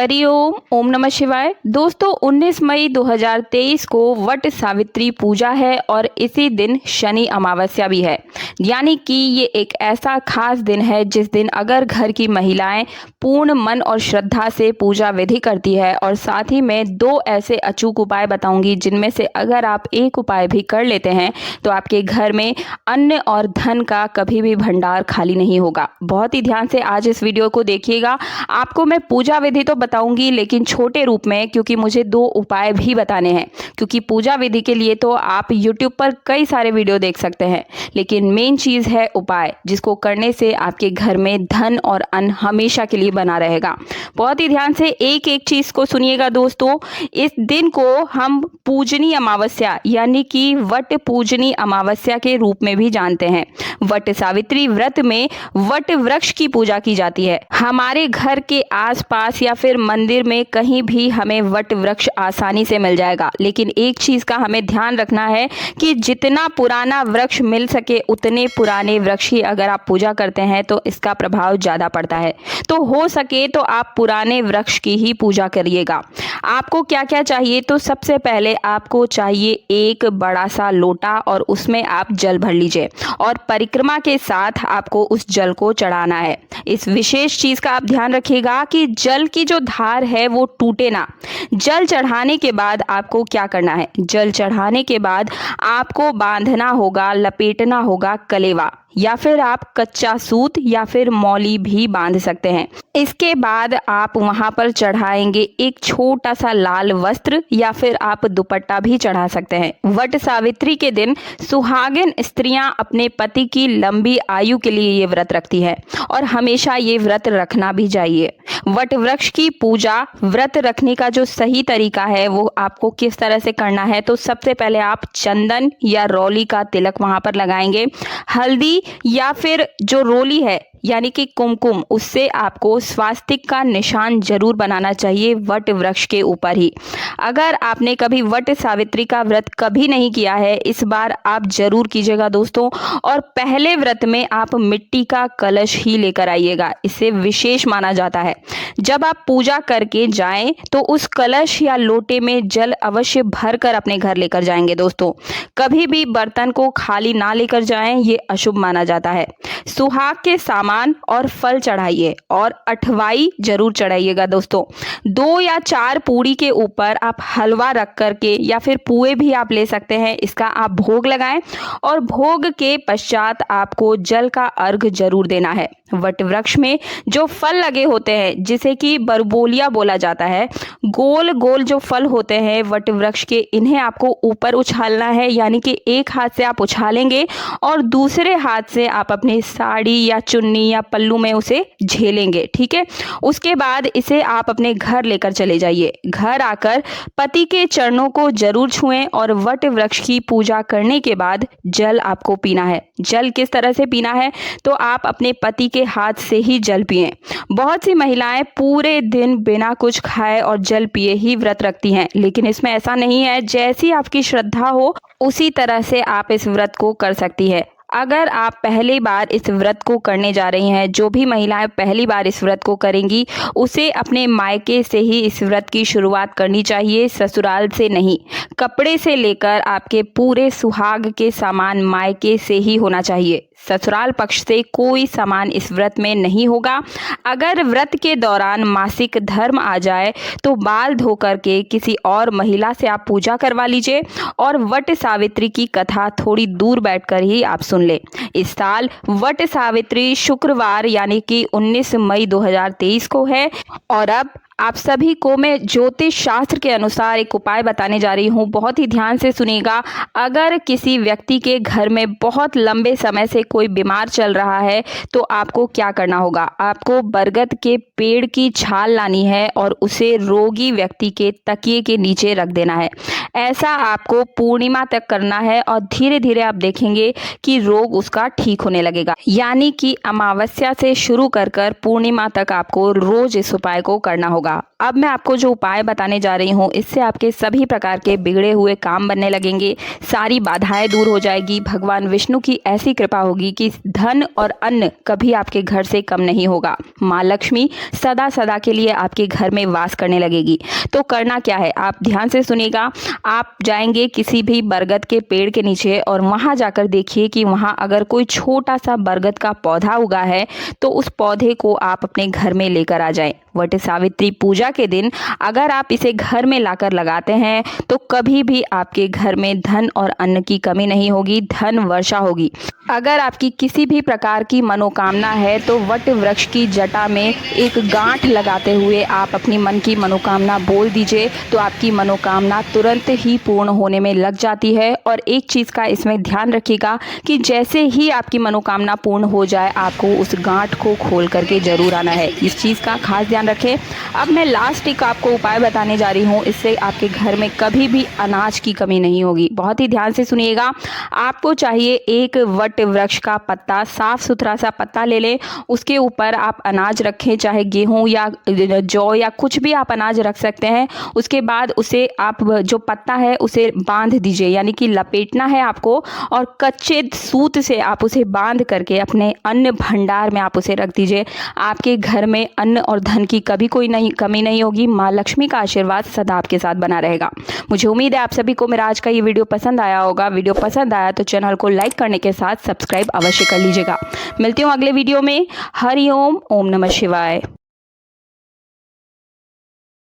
हरिओम, ओम नमः शिवाय। दोस्तों 19 मई 2023 को वट सावित्री पूजा है और इसी दिन शनि अमावस्या भी है। यानी कि ये एक ऐसा खास दिन है जिस दिन अगर घर की महिलाएं पूर्ण मन और श्रद्धा से पूजा विधि करती है और साथ ही में दो ऐसे अचूक उपाय बताऊंगी जिनमें से अगर आप एक उपाय भी कर लेते हैं तो आपके घर में अन्न और धन का कभी भी भंडार खाली नहीं होगा। बहुत ही ध्यान से आज इस वीडियो को देखिएगा। आपको मैं पूजा विधि तो बताऊंगी लेकिन छोटे रूप में, क्योंकि मुझे दो उपाय भी बताने हैं। क्योंकि पूजा विधि के लिए तो आप YouTube पर कई सारे वीडियो देख सकते हैं, लेकिन मेन चीज है उपाय, जिसको करने से आपके घर में धन और अन्न हमेशा के लिए बना रहेगा। बहुत ही ध्यान से एक एक चीज को सुनिएगा दोस्तों। इस दिन को हम पूजनी अमावस्या यानी कि वट पूजनी अमावस्या के रूप में भी जानते हैं। वट सावित्री व्रत में वट वृक्ष की पूजा की जाती है। हमारे घर के आसपास या फिर मंदिर में कहीं भी हमें वट वृक्ष आसानी से मिल जाएगा, लेकिन एक चीज का हमें ध्यान रखना है कि जितना पुराना वृक्ष मिल सके उतने पुराने वृक्ष ही अगर आप पूजा करते हैं तो इसका प्रभाव ज्यादा पड़ता है। तो हो सके तो आप पुराने वृक्ष की ही पूजा करिएगा। आपको क्या क्या चाहिए, तो सबसे पहले आपको चाहिए एक बड़ा सा लोटा और उसमें आप जल भर लीजिए और परिक्रमा के साथ आपको उस जल को चढ़ाना है। इस विशेष चीज का आप ध्यान रखिएगा कि जल की जो धार है वो टूटे ना। जल चढ़ाने के बाद आपको क्या करना है, जल चढ़ाने के बाद आपको बांधना होगा, लपेटना होगा कलेवा, या फिर आप कच्चा सूत या फिर मौली भी बांध सकते हैं। इसके बाद आप वहां पर चढ़ाएंगे एक छोटा सा लाल वस्त्र या फिर आप दुपट्टा भी चढ़ा सकते हैं। वट सावित्री के दिन सुहागिन स्त्रियां अपने पति की लंबी आयु के लिए ये व्रत रखती है और हमेशा ये व्रत रखना भी चाहिए। वट वृक्ष की पूजा व्रत रखने का जो सही तरीका है वो आपको किस तरह से करना है, तो सबसे पहले आप चंदन या रोली का तिलक वहां पर लगाएंगे। हल्दी या फिर जो रोली है यानी कि कुमकुम, उससे आपको स्वास्तिक का निशान जरूर बनाना चाहिए वट वृक्ष के ऊपर ही। अगर आपने कभी वट सावित्री का व्रत कभी नहीं किया है, इस बार आप जरूर कीजिएगा दोस्तों। और पहले व्रत में आप मिट्टी का कलश ही लेकर आइएगा, इसे विशेष माना जाता है। जब आप पूजा करके जाएं तो उस कलश या लोटे में जल अवश्य भर कर अपने घर लेकर जाएंगे दोस्तों। कभी भी बर्तन को खाली ना लेकर जाएं, ये अशुभ माना जाता है। सुहाग के सामान और फल चढ़ाइए और अठवाई जरूर चढ़ाइएगा दोस्तों। 2 या 4 पूड़ी के ऊपर आप हलवा रख करके या फिर पुए भी आप ले सकते हैं, इसका आप भोग लगाएं और भोग के पश्चात आपको जल का अर्घ जरूर देना है। वट वृक्ष में जो फल लगे होते हैं जिसे कि बरबोलिया बोला जाता है, गोल गोल जो फल होते हैं वट वृक्ष के, इन्हें आपको ऊपर उछालना है। यानी कि एक हाथ से आप उछालेंगे और दूसरे हाथ से आप अपनी साड़ी या चुन्नी या पल्लू में उसे झेलेंगे, ठीक है। उसके बाद इसे आप अपने घर लेकर चले जाइए। घर आकर पति के चरणों को जरूर छुएं और वट वृक्ष की पूजा करने के बाद जल आपको पीना है। जल किस तरह से पीना है, तो आप अपने पति के हाथ से ही जल पिएं। बहुत सी महिलाएं पूरे दिन बिना कुछ खाए और जल पिए ही व्रत रखती हैं, लेकिन इसमें ऐसा नहीं है। जैसी आपकी श्रद्धा हो उसी तरह से आप इस व्रत को कर सकती है। अगर आप पहली बार इस व्रत को करने जा रही हैं, जो भी महिलाएं पहली बार इस व्रत को करेंगी उसे अपने मायके से ही इस व्रत की शुरुआत करनी चाहिए, ससुराल से नहीं। कपड़े से लेकर आपके पूरे सुहाग के सामान मायके से ही होना चाहिए। ससुराल पक्ष से कोई सामान इस व्रत में नहीं होगा। अगर व्रत के दौरान मासिक धर्म आ जाए तो बाल धो करके किसी और महिला से आप पूजा करवा लीजिए और वट सावित्री की कथा थोड़ी दूर बैठकर ही आप सुन ले। इस साल वट सावित्री शुक्रवार यानी कि 19 मई 2023 को है। और अब आप सभी को मैं ज्योतिष शास्त्र के अनुसार एक उपाय बताने जा रही हूँ, बहुत ही ध्यान से सुनिएगा। अगर किसी व्यक्ति के घर में बहुत लंबे समय से कोई बीमार चल रहा है तो आपको क्या करना होगा, आपको बरगद के पेड़ की छाल लानी है और उसे रोगी व्यक्ति के तकिए के नीचे रख देना है। ऐसा आपको पूर्णिमा तक करना है और धीरे धीरे आप देखेंगे कि रोग उसका ठीक होने लगेगा। यानी कि अमावस्या से शुरू कर पूर्णिमा तक आपको रोज इस उपाय को करना होगा। होगा। अब मैं आपको जो उपाय बताने जा रही हूँ, इससे आपके सभी प्रकार के बिगड़े हुए काम बनने लगेंगे, सारी बाधाएं दूर हो जाएगी। भगवान विष्णु की ऐसी कृपा होगी कि धन और अन्न कभी आपके घर से कम नहीं होगा। माँ लक्ष्मी सदा सदा के लिए आपके घर में वास करने लगेगी। तो करना क्या है, आप ध्यान से सुनिएगा। आप जाएंगे किसी भी बरगद के पेड़ के नीचे और वहां जाकर देखिए कि वहां अगर कोई छोटा सा बरगद का पौधा उगा है तो उस पौधे को आप अपने घर में लेकर आ जाएं। वट सावित्री पूजा के दिन अगर आप इसे घर में लाकर लगाते हैं तो कभी भी आपके घर में धन और अन्न की कमी नहीं होगी, धन वर्षा होगी। अगर आपकी किसी भी प्रकार की मनोकामना है तो वट वृक्ष की जटा में एक गांठ लगाते हुए आप अपनी मन की मनोकामना बोल दीजिए, तो आपकी मनोकामना तुरंत ही पूर्ण होने में लग जाती है। और एक चीज़ का इसमें ध्यान रखिएगा कि जैसे ही आपकी मनोकामना पूर्ण हो जाए आपको उस गांठ को खोल करके जरूर आना है। इस चीज़ का खास ध्यान रखें। अब मैं लास्ट एक आपको उपाय बताने जा रही हूँ, इससे आपके घर में कभी भी अनाज की कमी नहीं होगी। बहुत ही ध्यान से सुनिएगा। आपको चाहिए एक वट वृक्ष का पत्ता, साफ सुथरा सा पत्ता ले लें, उसके ऊपर आप अनाज रखें, चाहे गेहूं या जौ या कुछ भी आप अनाज रख सकते हैं। उसके बाद उसे आप जो पत्ता है उसे बांध दीजिए, यानी कि लपेटना है आपको, और कच्चे सूत से आप उसे बांध करके अपने अन्न भंडार में आप उसे रख दीजिए। आपके घर में अन्न और धन की कभी कोई कमी नहीं होगी। माँ लक्ष्मी का आशीर्वाद सदा आपके साथ बना रहेगा। मुझे उम्मीद है आप सभी को मेरा आज का ये वीडियो पसंद आया होगा। वीडियो पसंद आया तो चैनल को लाइक करने के साथ सब्सक्राइब अवश्य कर लीजिएगा। मिलती हूँ अगले वीडियो में। हरि ओम, ओम नमः शिवाय।